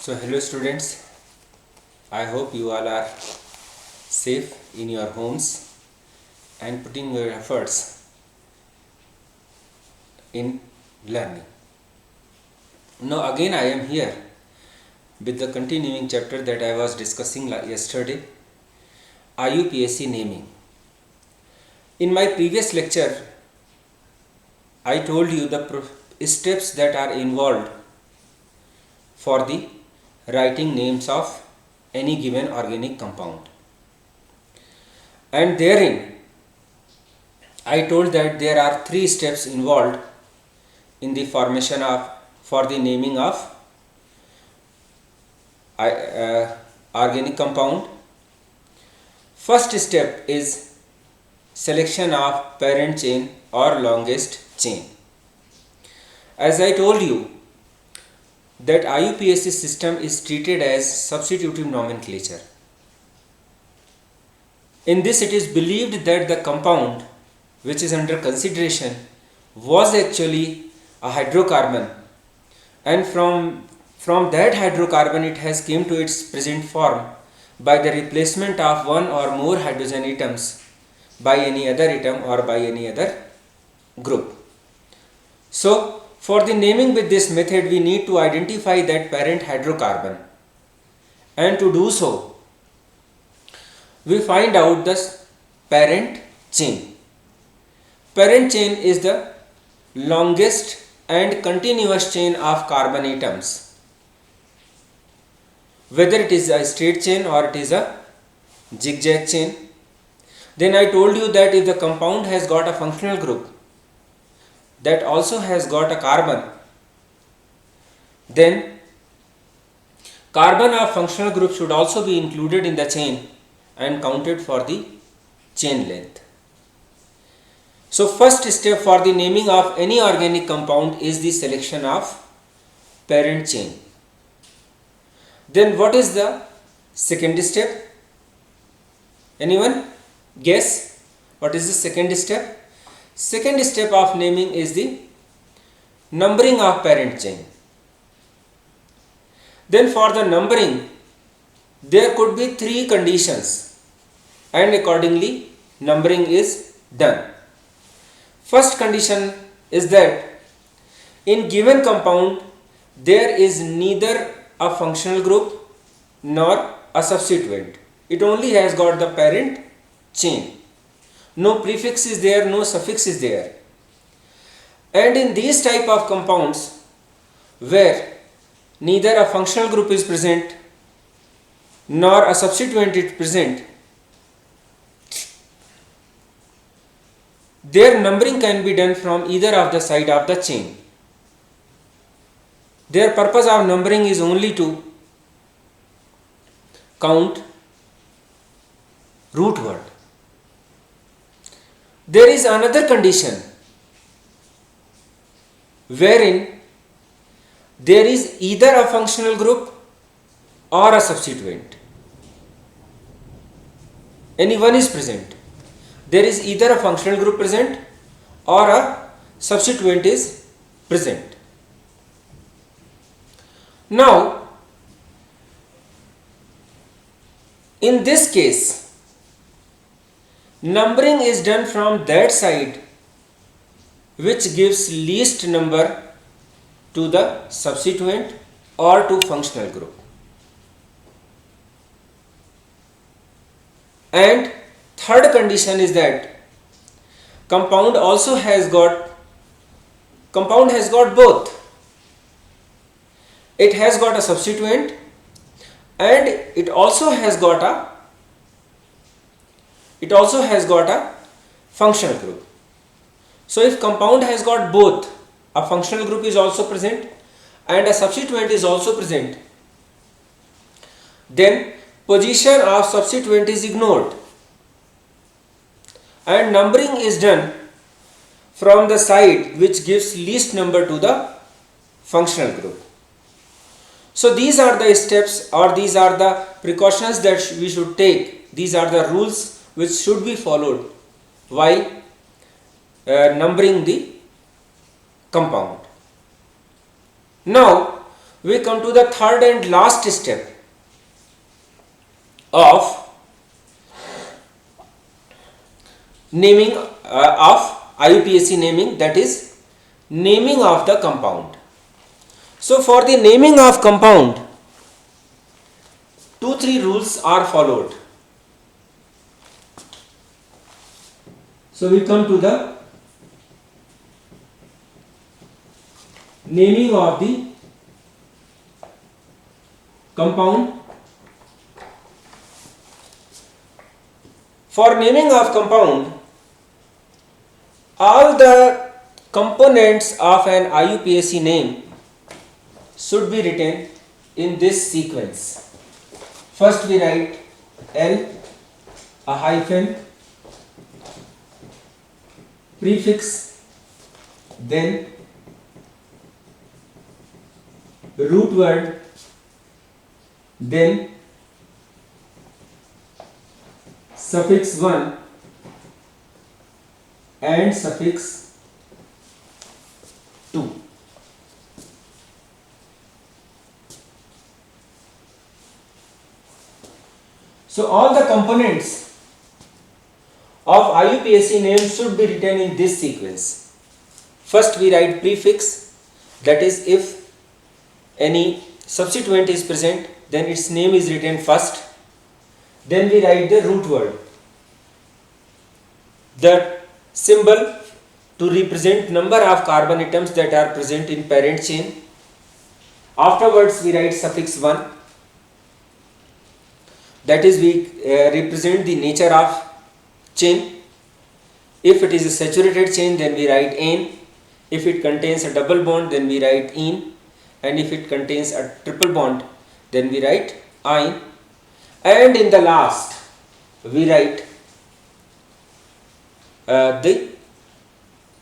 So hello students, I hope you all are safe in your homes and putting your efforts in learning. Now again I am here with the continuing chapter that I was discussing yesterday, IUPAC naming. In my previous lecture, I told you the steps that are involved for the writing names of any given organic compound, and therein I told that there are 3 steps involved in the formation of for the naming of organic compound. First step is selection of parent chain or longest chain. As I told you that IUPAC system is treated as substitutive nomenclature. In this, it is believed that the compound which is under consideration was actually a hydrocarbon, and from that hydrocarbon it has came to its present form by the replacement of one or more hydrogen atoms by any other atom or by any other group. So for the naming with this method, we need to identify that parent hydrocarbon, and to do so we find out the parent chain. Parent chain is the longest and continuous chain of carbon atoms, whether it is a straight chain or it is a zigzag chain. Then I told you that if the compound has got a functional group that also has got a carbon, then carbon of functional group should also be included in the chain and counted for the chain length. So first step for the naming of any organic compound is the selection of parent chain. Then what is the second step? Anyone guess what is the second step? Second step of naming is the numbering of parent chain. Then for the numbering, there could be 3 conditions, and accordingly numbering is done. First condition is that in given compound there is neither a functional group nor a substituent. It only has got the parent chain. No prefix is there, no suffix is there. And in these type of compounds where neither a functional group is present nor a substituent is present, their numbering can be done from either of the side of the chain. Their purpose of numbering is only to count root word. There is another condition wherein there is either a functional group or a substituent. Any one is present. There is either a functional group present or a substituent is present. Now, in this case, numbering is done from that side which gives least number to the substituent or to functional group. And third condition is that compound has got both. It has got a substituent and it also has got a functional group. So if compound has got both, a functional group is also present and a substituent is also present, then position of substituent is ignored and numbering is done from the side which gives least number to the functional group. So these are the steps, or these are the precautions that we should take. These are the rules which should be followed while numbering the compound. Now we come to the third and last step of naming of IUPAC naming, that is naming of the compound. So for the naming of compound, 2-3 rules are followed. So we come to the naming of the compound. For naming of compound, all the components of an IUPAC name should be written in this sequence. First we write L, a hyphen, prefix, then root word, then suffix 1 and suffix 2. So all the components of IUPAC name should be written in this sequence. First we write prefix, that is if any substituent is present, then its name is written first. Then we write the root word, the symbol to represent number of carbon atoms that are present in parent chain. Afterwards we write suffix 1, that is we represent the nature of chain. If it is a saturated chain, then we write N. If it contains a double bond, then we write in. And if it contains a triple bond, then we write ein. And in the last we write the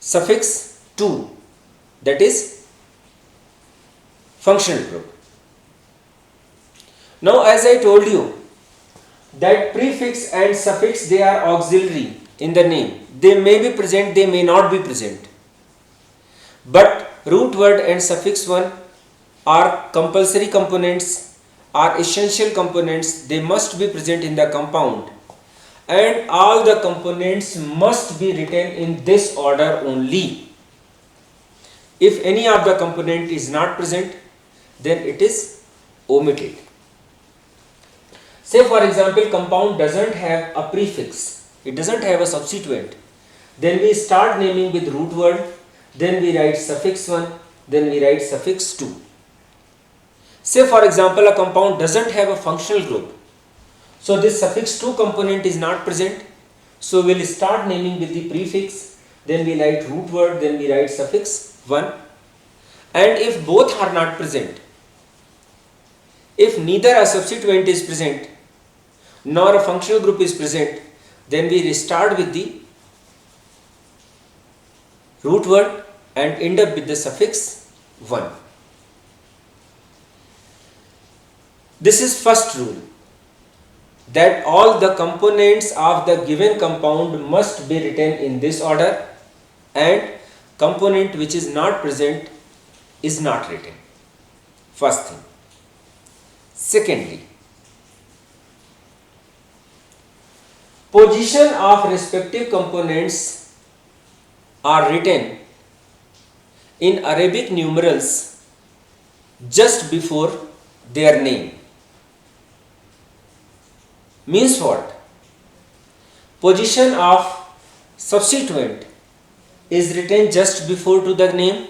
suffix 2, that is functional group. Now as I told you that prefix and suffix, they are auxiliary in the name. They may be present, they may not be present. But root word and suffix 1 are compulsory components, are essential components. They must be present in the compound, and all the components must be written in this order only. If any of the component is not present, then it is omitted. Say for example, compound doesn't have a prefix, it doesn't have a substituent. Then we start naming with root word, then we write suffix 1, then we write suffix 2. Say for example, a compound doesn't have a functional group, so this suffix 2 component is not present, so we will start naming with the prefix, then we write root word, then we write suffix 1. And if both are not present, if neither a substituent is present nor a functional group is present, then we restart with the root word and end up with the suffix 1. This is first rule, that all the components of the given compound must be written in this order, and component which is not present is not written. First thing. Secondly, position of respective components are written in Arabic numerals just before their name. Means what? Position of substituent is written just before to the name.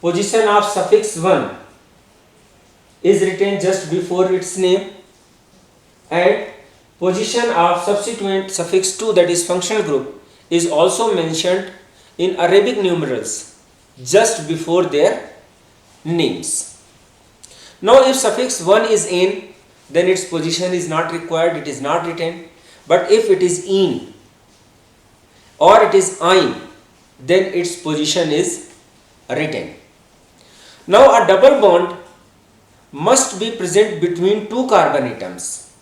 Position of suffix 1 is written just before its name, and position of substituent suffix 2, that is functional group, is also mentioned in Arabic numerals just before their names. Now if suffix 1 is in, then its position is not required, it is not written. But if it is in or it is ein, then its position is written. Now a double bond must be present between two carbon atoms.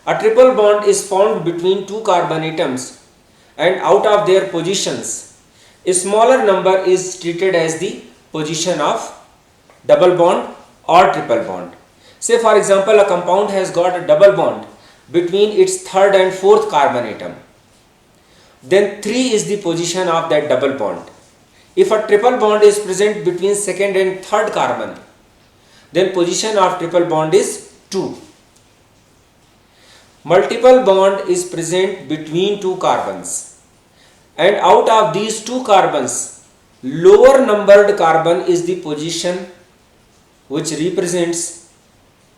A triple bond is formed between two carbon atoms, and out of their positions, a smaller number is treated as the position of double bond or triple bond. Say for example, a compound has got a double bond between its third and fourth carbon atom. Then 3 is the position of that double bond. If a triple bond is present between second and third carbon, then position of triple bond is 2. Multiple bond is present between two carbons, and out of these two carbons, lower numbered carbon is the position which represents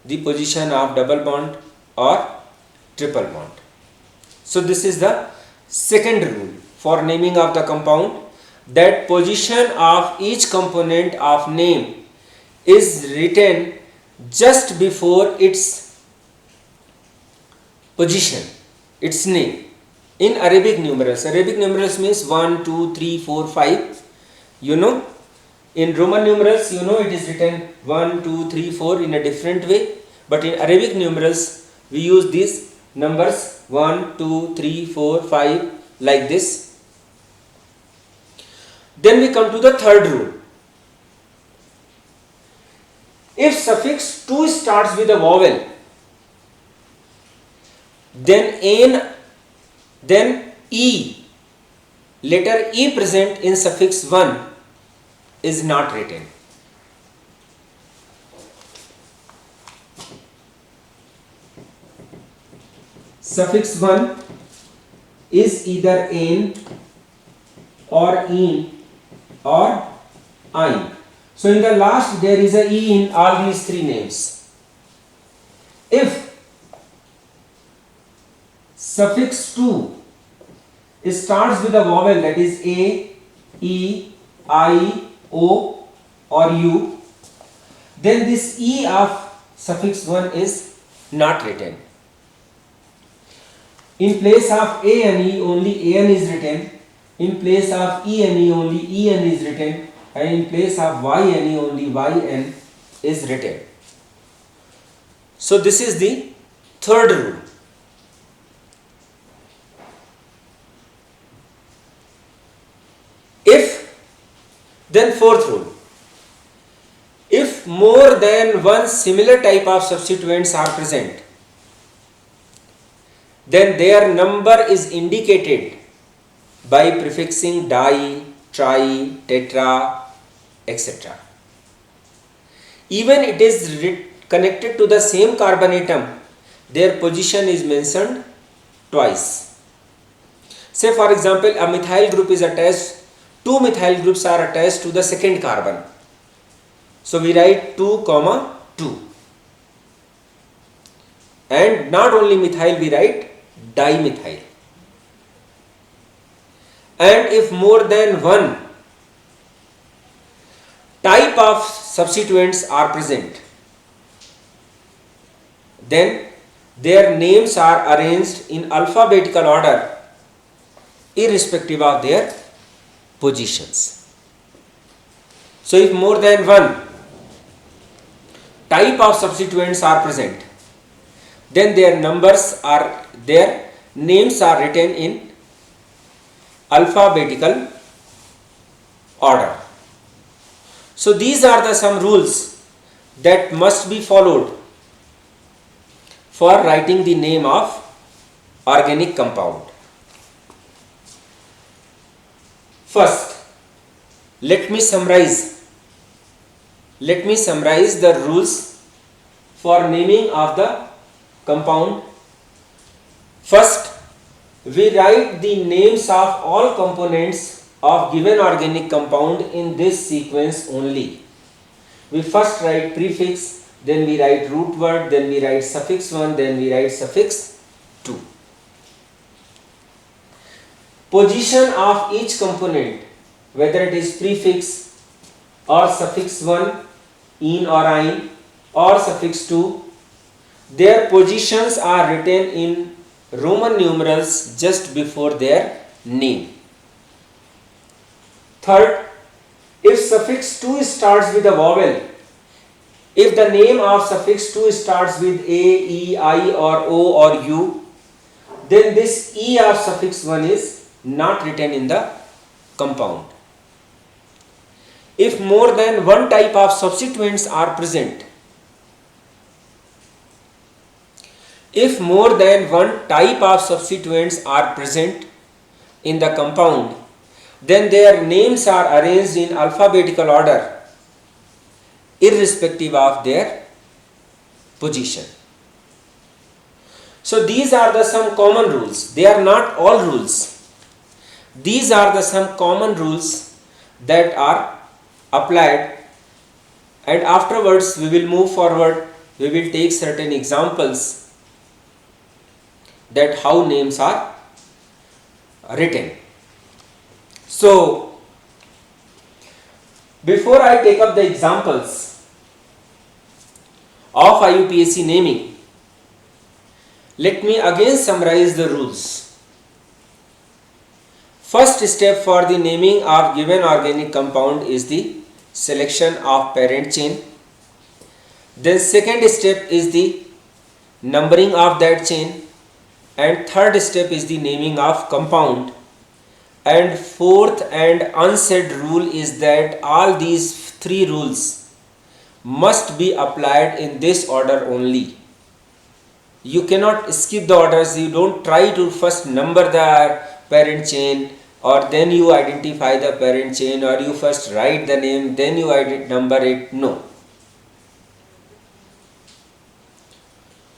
the position of double bond or triple bond. So this is the second rule for naming of the compound, that position of each component of name is written just before its position, its name, in Arabic numerals. Arabic numerals means 1, 2, 3, 4, 5. You know, in Roman numerals, you know, it is written 1, 2, 3, 4 in a different way. But in Arabic numerals, we use these numbers 1, 2, 3, 4, 5 like this. Then we come to the third rule. If suffix 2 starts with a vowel, then E, letter E present in suffix 1 is not written. Suffix 1 is either N or in or ein. So in the last there is a E in all these three names. If suffix 2 starts with a vowel, that is A, E, I, O or U, then this E of suffix 1 is not written. In place of A and E, only AN is written. In place of E and E, only EN is written. And in place of Y and E, only YN is written. So this is the third rule. Then fourth rule. If more than one similar type of substituents are present, then their number is indicated by prefixing di, tri, tetra, etc. Even it is connected to the same carbon atom, their position is mentioned twice. Say for example, a methyl group is attached, two methyl groups are attached to the second carbon. So we write 2, 2. And not only methyl, we write dimethyl. And if more than one type of substituents are present, then their names are arranged in alphabetical order irrespective of their positions. So if more than one type of substituents are present, then their names are written in alphabetical order. So these are the some rules that must be followed for writing the name of organic compound. First, let me summarize the rules for naming of the compound. First, we write the names of all components of given organic compound in this sequence only. We first write prefix, then we write root word, then we write suffix 1, then we write suffix 2. Position of each component, whether it is prefix or suffix 1, in or ein, or suffix 2, their positions are written in Roman numerals just before their name. Third, if suffix 2 starts with a vowel, if the name of suffix 2 starts with A, E, I or O or U, then this E of suffix 1 is not written in the compound. if more than one type of substituents are present. If more than one type of substituents are present in the compound, then their names are arranged in alphabetical order irrespective of their position. So these are the some common rules. They are not all rules. These are the some common rules that are applied, and afterwards we will move forward. We will take certain examples that how names are written. So before I take up the examples of IUPAC naming, let me again summarize the rules. First step for the naming of given organic compound is the selection of parent chain. Then second step is the numbering of that chain, and third step is the naming of compound, and fourth and unsaid rule is that all these three rules must be applied in this order only. You cannot skip the orders. You don't try to first number the parent chain or then you identify the parent chain, or you first write the name then you number it. No.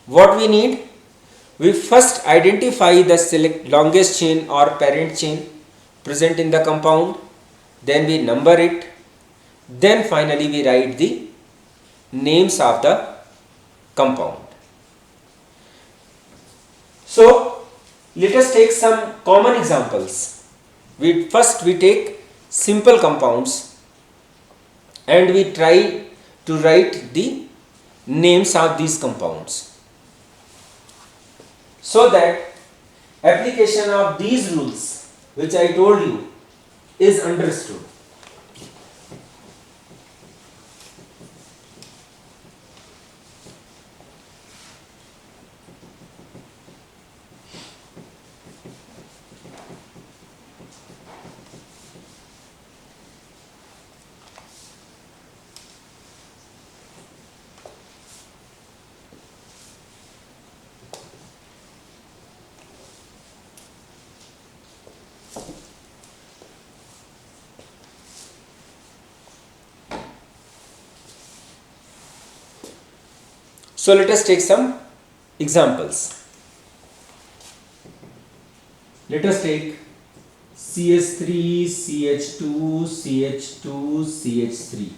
What we need? We first identify the longest chain or parent chain present in the compound, then we number it, then finally we write the names of the compound. So let us take some common examples. First we take simple compounds and we try to write the names of these compounds, so that application of these rules which I told you is understood. So let us take some examples. Let us take CH3, CH2, CH2, CH3.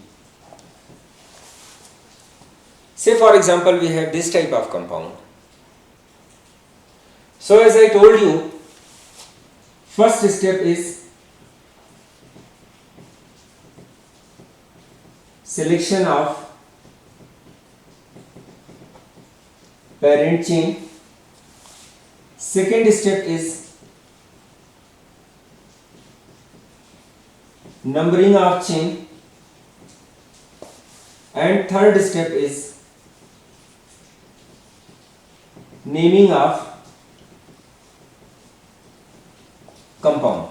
Say for example we have this type of compound. So as I told you, first step is selection of parent chain. Second step is numbering of chain, and third step is naming of compound.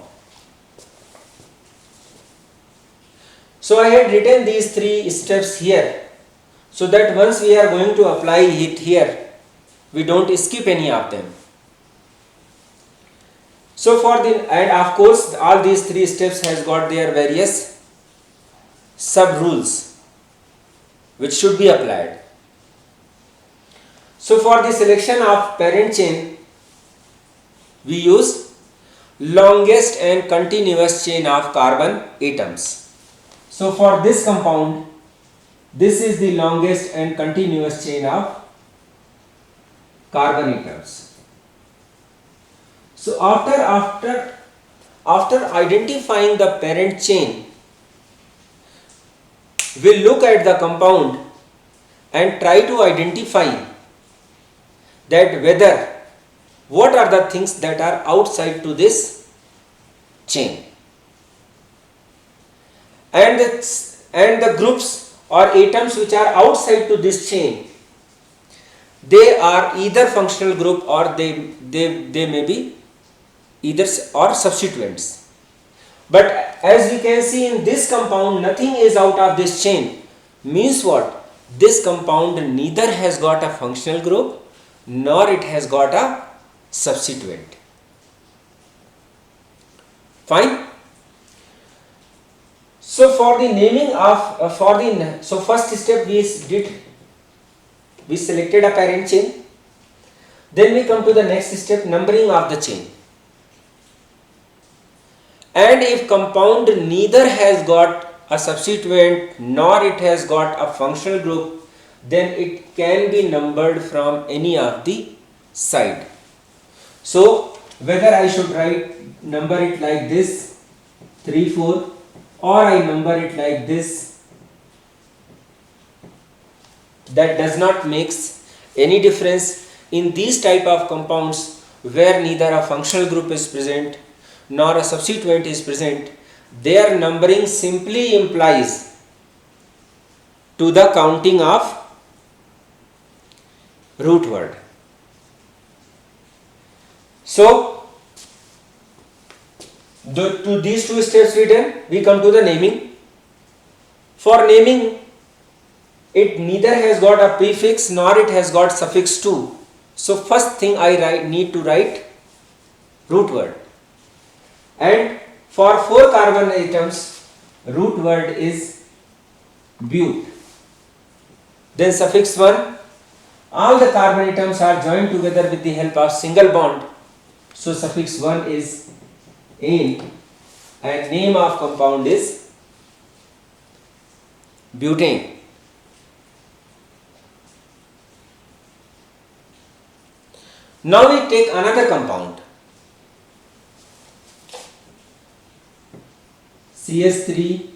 So I had written these three steps here, so that once we are going to apply it here, we don't skip any of them. So and of course all these three steps has got their various sub rules which should be applied. So for the selection of parent chain, we use longest and continuous chain of carbon atoms. So for this compound, this is the longest and continuous chain of carbon atoms. So after identifying the parent chain, we'll look at the compound and try to identify that what are the things that are outside to this chain, and the groups or atoms which are outside to this chain, they are either functional group or they may be either or substituents. But as we can see in this compound, nothing is out of this chain. Means what? This compound neither has got a functional group nor it has got a substituent. Fine. So for the naming of so first step we selected a parent chain. Then we come to the next step, numbering of the chain. And if compound neither has got a substituent nor it has got a functional group, then it can be numbered from any of the side. So whether I should number it like this 3 4, or I number it like this, that does not makes any difference. In these type of compounds where neither a functional group is present nor a substituent is present, their numbering simply implies to the counting of root word. So to these two steps we done, we come to the naming. For naming, it neither has got a prefix nor it has got suffix to. So first thing I need to write root word. And for 4 carbon atoms, root word is but. Then suffix 1. All the carbon atoms are joined together with the help of single bond. So suffix 1 is ane, and name of compound is butane. Now we take another compound, CH3,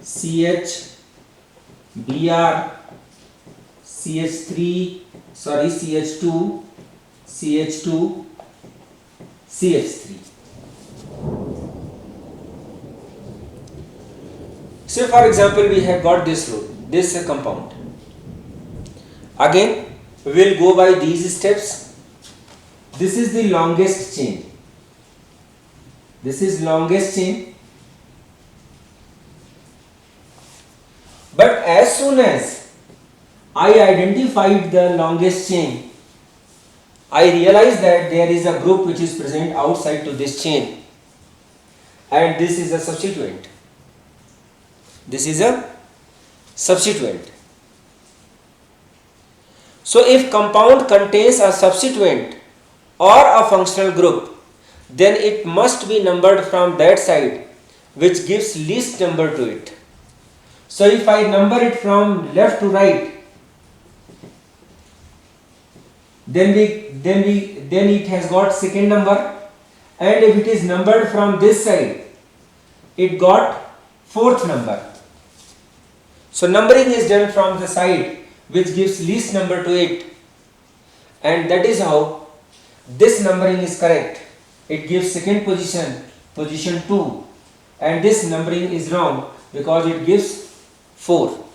CH, Br, CH2, CH2, CH3. So for example, we have got this compound. Again, we will go by these steps. This is the longest chain. This is longest chain. But as soon as I identified the longest chain, I realized that there is a group which is present outside to this chain, and this is a substituent. This is a substituent. So if compound contains a substituent or a functional group, then it must be numbered from that side which gives least number to it. So if I number it from left to right, then it has got second number, and if it is numbered from this side, it got fourth number. So numbering is done from the side which gives least number to it, and that is how this numbering is correct. It gives second position, position 2, and this numbering is wrong because it gives 4.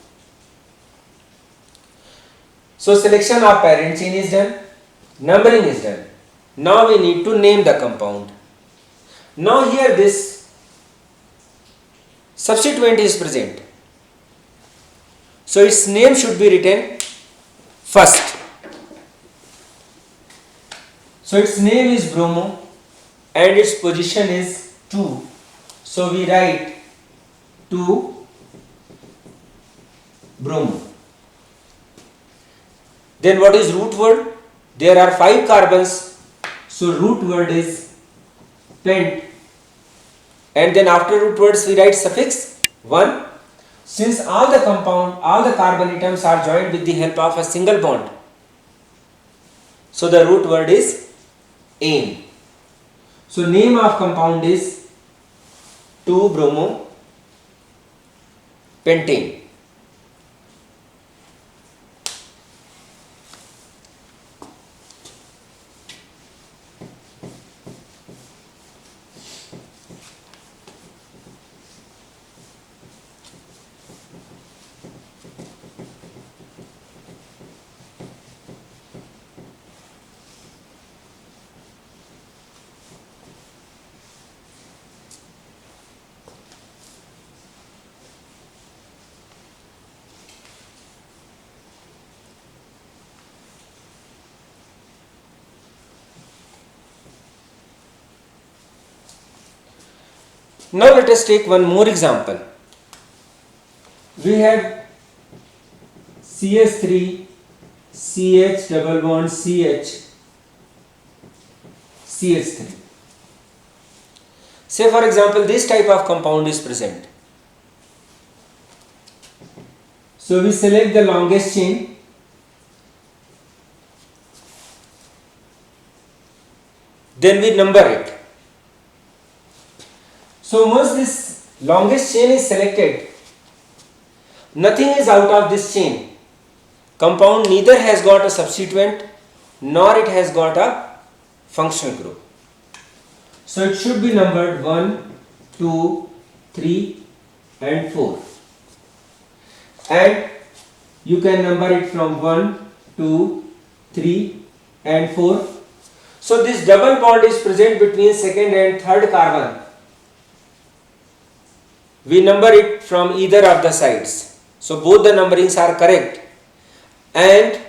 So selection of parent chain is done, numbering is done. Now we need to name the compound. Now here this substituent is present, so its name should be written first. So its name is bromo and its position is 2. So we write 2 bromo. Then what is root word? There are 5 carbons, so root word is pent, and then after root words we write suffix 1. Since all the carbon atoms are joined with the help of a single bond, so the root word is ane. So name of compound is 2-bromo-pentane. Now let us take one more example. We have CH3 CH double bond CH CH3. Say for example this type of compound is present. So we select the longest chain, then we number it. So once this longest chain is selected, nothing is out of this chain. Compound neither has got a substituent nor it has got a functional group. So it should be numbered 1, 2, 3 and 4. And you can number it from 1, 2, 3 and 4. So this double bond is present between second and third carbon. We number it from either of the sides. So both the numberings are correct. And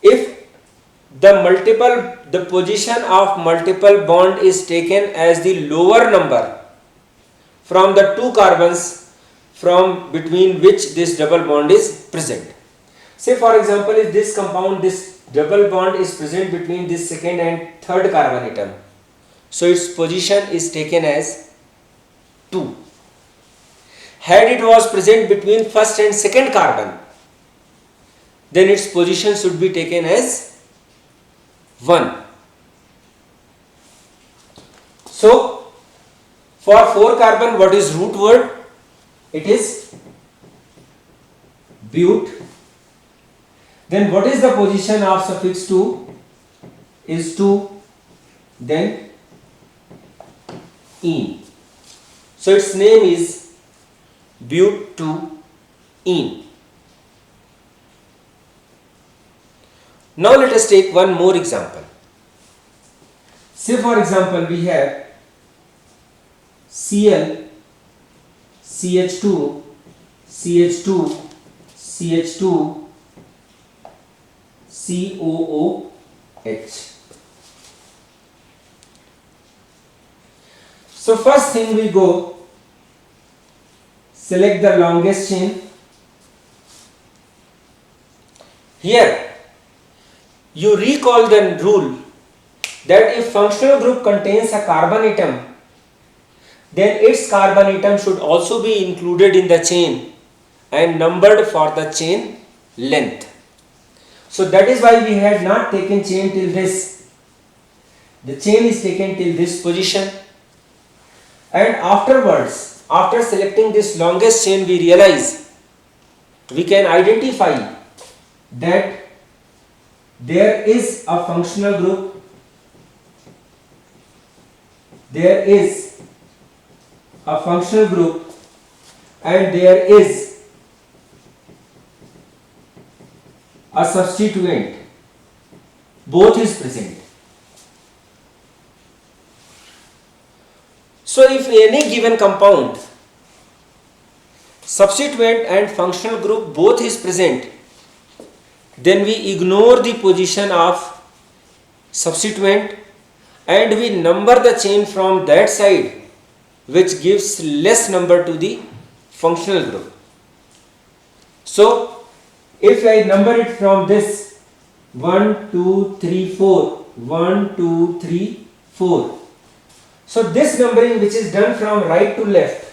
if the position of multiple bond is taken as the lower number from the two carbons from between which this double bond is present. Say for example, if this compound, this double bond is present between this second and third carbon atom, so its position is taken as 2. Had it was present between first and second carbon, then its position should be taken as 1. So for 4 carbon, what is root word? It is but. Then what is the position of suffix 2? Is 2, then ene. So its name is but2ene. Now let us take one more example. Say for example we have Cl, CH2, CH2, CH2, COOH. So first thing we go, select the longest chain. Here you recall the rule that if functional group contains a carbon atom, then its carbon atom should also be included in the chain and numbered for the chain length. So that is why we had not taken chain till this. The chain is taken till this position, and afterwards, after selecting this longest chain, we realize we can identify that there is a functional group, there is a functional group, and there is a substituent. Both is present. So if any given compound, substituent and functional group both is present, then we ignore the position of substituent and we number the chain from that side, which gives less number to the functional group. So if I number it from this 1, 2, 3, 4, 1, 2, 3, 4. So this numbering which is done from right to left,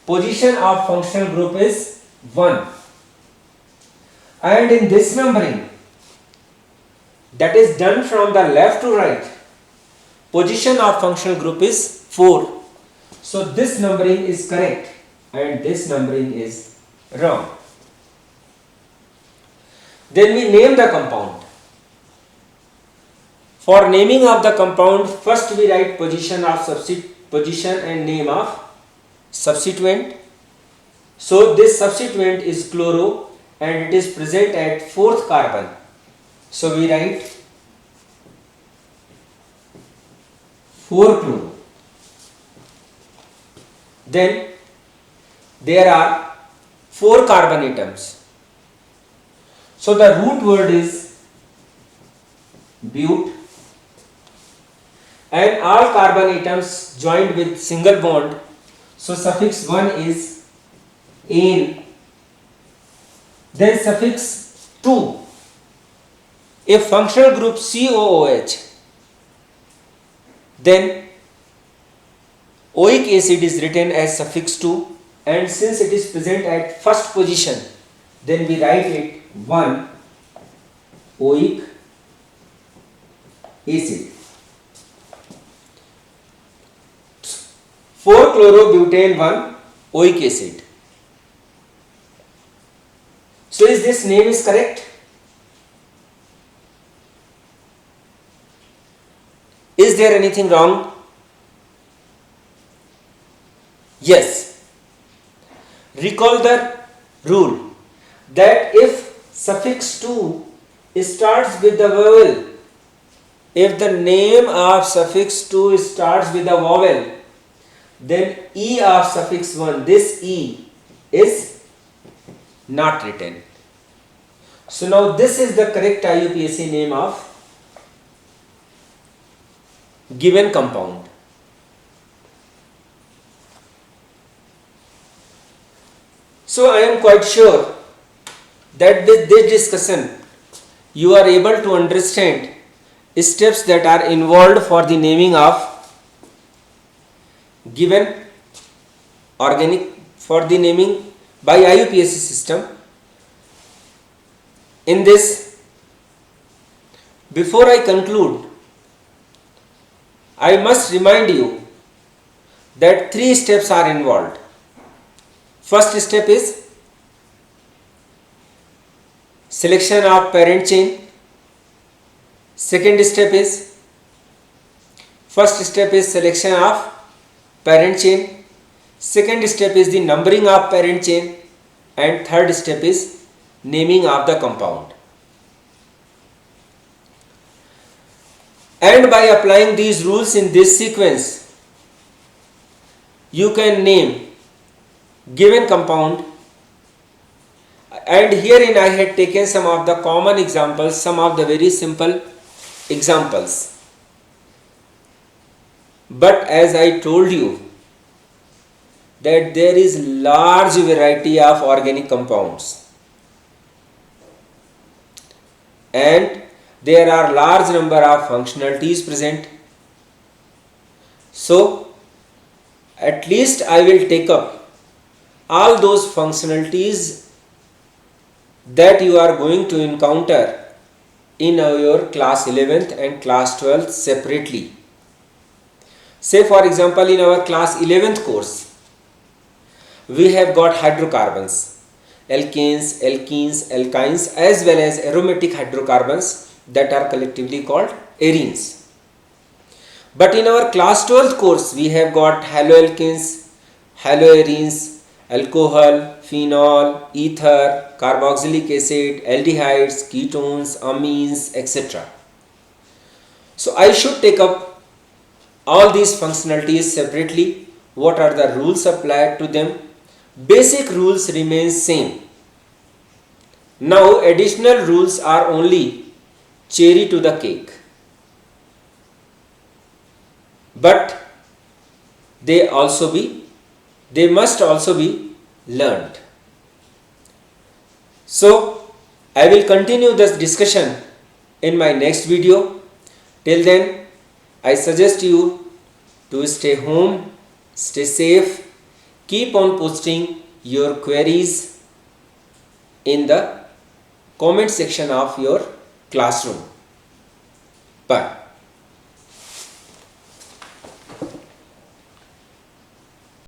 position of functional group is 1. And in this numbering that is done from the left to right, position of functional group is 4. So this numbering is correct and this numbering is wrong. Then we name the compound. For naming of the compound, first we write position and name of substituent. So this substituent is chloro and it is present at 4th carbon. So we write 4-chloro. Then there are 4 carbon atoms. So the root word is but, and all carbon atoms joined with single bond, so suffix 1 is ane. Then suffix 2, if functional group COOH, then oic acid is written as suffix 2, and since it is present at first position, then we write it 1 oic acid. 4-chlorobutane 1 oic acid. So is this name is correct? Is there anything wrong? Yes. Recall the rule that if suffix 2 starts with the vowel, if the name of suffix 2 starts with a vowel, then E of suffix 1, this E is not written. So now this is the correct IUPAC name of given compound. So I am quite sure that with this discussion you are able to understand steps that are involved for the naming of given organic, for the naming by IUPAC system. In this, before I conclude, I must remind you that 3 steps are involved. First step is selection of parent chain. Second step is, first step is selection of parent chain. Second step is the numbering of parent chain, and third step is naming of the compound. And by applying these rules in this sequence, you can name given compound. And herein I had taken some of the common examples, some of the very simple examples. But as I told you that there is large variety of organic compounds, and there are large number of functionalities present. So at least I will take up all those functionalities that you are going to encounter in your class 11th and class 12th separately. Say for example, in our class 11th course, we have got hydrocarbons, alkanes, alkenes, alkynes, as well as aromatic hydrocarbons that are collectively called arenes. But in our class 12th course, we have got haloalkanes, haloarenes, alcohol, phenol, ether, carboxylic acid, aldehydes, ketones, amines, etc. So I should take up all these functionalities separately. What are the rules applied to them? Basic rules remain same. Now additional rules are only cherry to the cake, but they must also be learned. So I will continue this discussion in my next video. Till then, I suggest you to stay home, stay safe, keep on posting your queries in the comment section of your classroom. Bye.